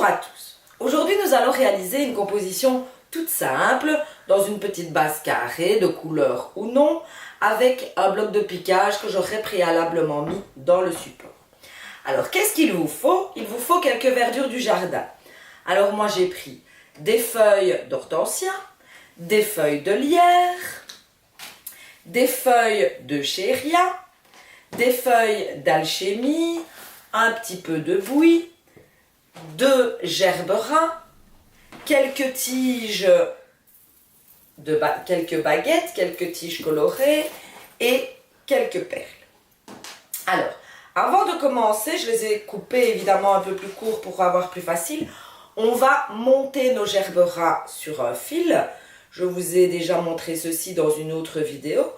Bonjour à tous. Aujourd'hui, nous allons réaliser une composition toute simple dans une petite base carrée de couleur ou non avec un bloc de piquage que j'aurais préalablement mis dans le support. Alors, qu'est-ce qu'il vous faut? Il vous faut quelques verdures du jardin. Alors, moi, j'ai pris des feuilles d'hortensia, des feuilles de lierre, des feuilles de chéria, des feuilles d'alchimie, un petit peu de buis, 2 gerbera, quelques tiges, quelques baguettes, quelques tiges colorées et quelques perles. Alors, avant de commencer, je les ai coupées évidemment un peu plus courts pour avoir plus facile. On va monter nos gerberas sur un fil. Je vous ai déjà montré ceci dans une autre vidéo.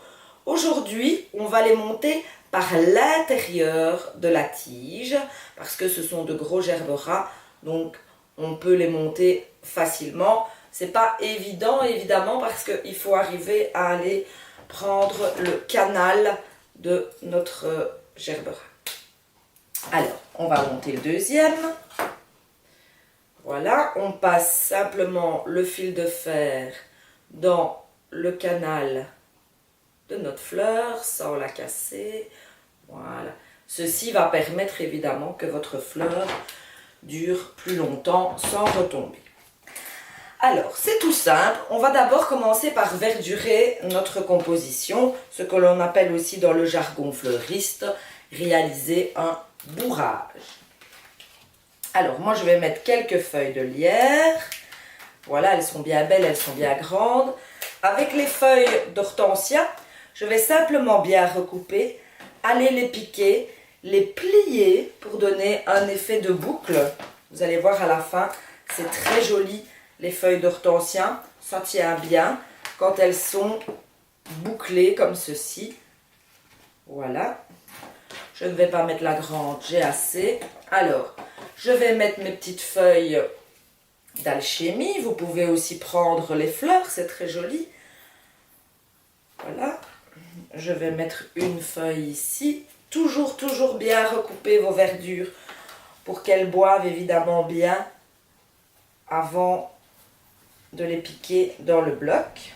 Aujourd'hui, on va les monter par l'intérieur de la tige parce que ce sont de gros gerberas, donc on peut les monter facilement. C'est pas évident évidemment parce qu'il faut arriver à aller prendre le canal de notre gerbera. Alors, on va monter le deuxième. Voilà, on passe simplement le fil de fer dans le canal de notre fleur sans la casser. Voilà. Ceci va permettre évidemment que votre fleur dure plus longtemps sans retomber. Alors, c'est tout simple. On va d'abord commencer par verdurer notre composition, ce que l'on appelle aussi dans le jargon fleuriste, réaliser un bourrage. Alors, moi, je vais mettre quelques feuilles de lierre. Voilà, elles sont bien belles, elles sont bien grandes. Avec les feuilles d'hortensia, je vais simplement bien recouper, aller les piquer, les plier pour donner un effet de boucle. Vous allez voir à la fin, c'est très joli, les feuilles d'hortensia. Ça tient bien quand elles sont bouclées comme ceci. Voilà. Je ne vais pas mettre la grande, j'ai assez. Alors, je vais mettre mes petites feuilles d'alchimie. Vous pouvez aussi prendre les fleurs, c'est très joli. Voilà. Je vais mettre une feuille ici. Toujours bien recouper vos verdures pour qu'elles boivent évidemment bien avant de les piquer dans le bloc.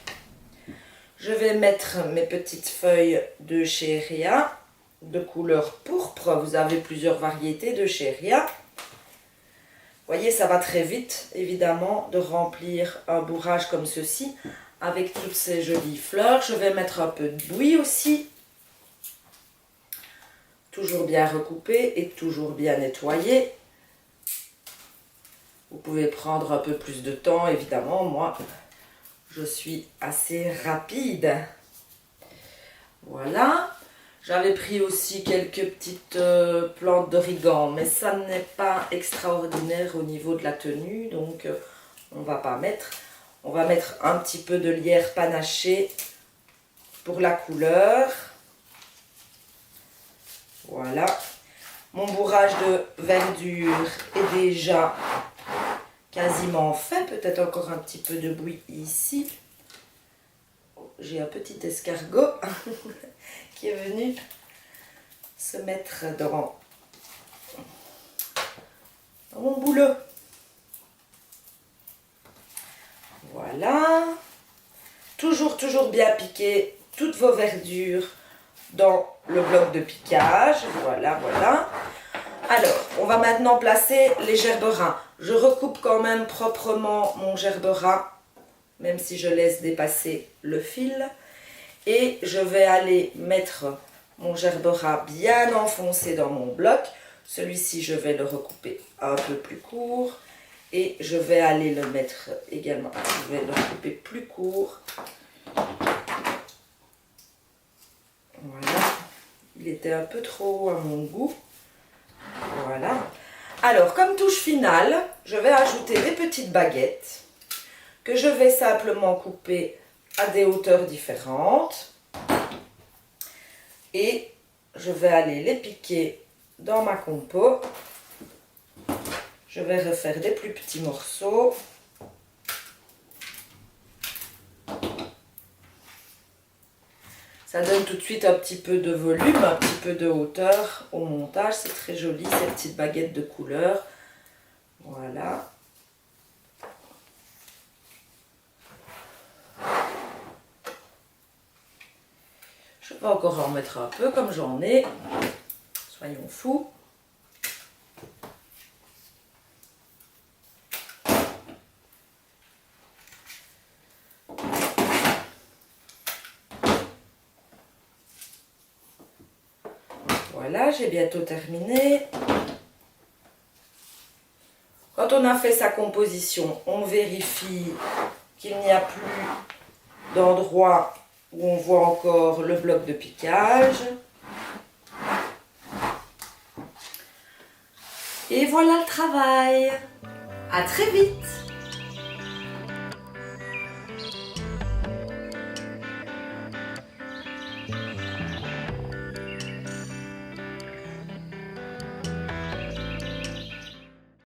Je vais mettre mes petites feuilles de chéria de couleur pourpre. Vous avez plusieurs variétés de chéria. Vous voyez, ça va très vite évidemment de remplir un bourrage comme ceci avec toutes ces jolies fleurs. Je vais mettre un peu de buis aussi. Toujours bien recoupé et toujours bien nettoyé. Vous pouvez prendre un peu plus de temps, évidemment. Moi, je suis assez rapide. Voilà. J'avais pris aussi quelques petites plantes d'origan, mais ça n'est pas extraordinaire au niveau de la tenue, donc on ne va pas mettre. On va mettre un petit peu de lierre panaché pour la couleur. Voilà. Mon bourrage de verdure est déjà quasiment fait. Peut-être encore un petit peu de buis ici. J'ai un petit escargot qui est venu se mettre dans mon boulot. Voilà. Toujours bien piquer toutes vos verdures dans le bloc de piquage. Voilà. Alors, on va maintenant placer les gerberins. Je recoupe quand même proprement mon gerbera, même si je laisse dépasser le fil. Et je vais aller mettre mon gerbera bien enfoncé dans mon bloc. Celui-ci, je vais le recouper un peu plus court. Et je vais aller le mettre également, je vais le recouper plus court. Voilà. Il était un peu trop haut à mon goût. Voilà. Alors, comme touche finale, je vais ajouter des petites baguettes que je vais simplement couper à des hauteurs différentes. Et je vais aller les piquer dans ma compo. Je vais refaire des plus petits morceaux. Ça donne tout de suite un petit peu de volume, un petit peu de hauteur au montage. C'est très joli, ces petites baguettes de couleur. Voilà. Je vais encore en mettre un peu comme j'en ai. Soyons fous. Voilà, j'ai bientôt terminé. Quand on a fait sa composition, on vérifie qu'il n'y a plus d'endroit où on voit encore le bloc de piquage. Et voilà le travail. À très vite!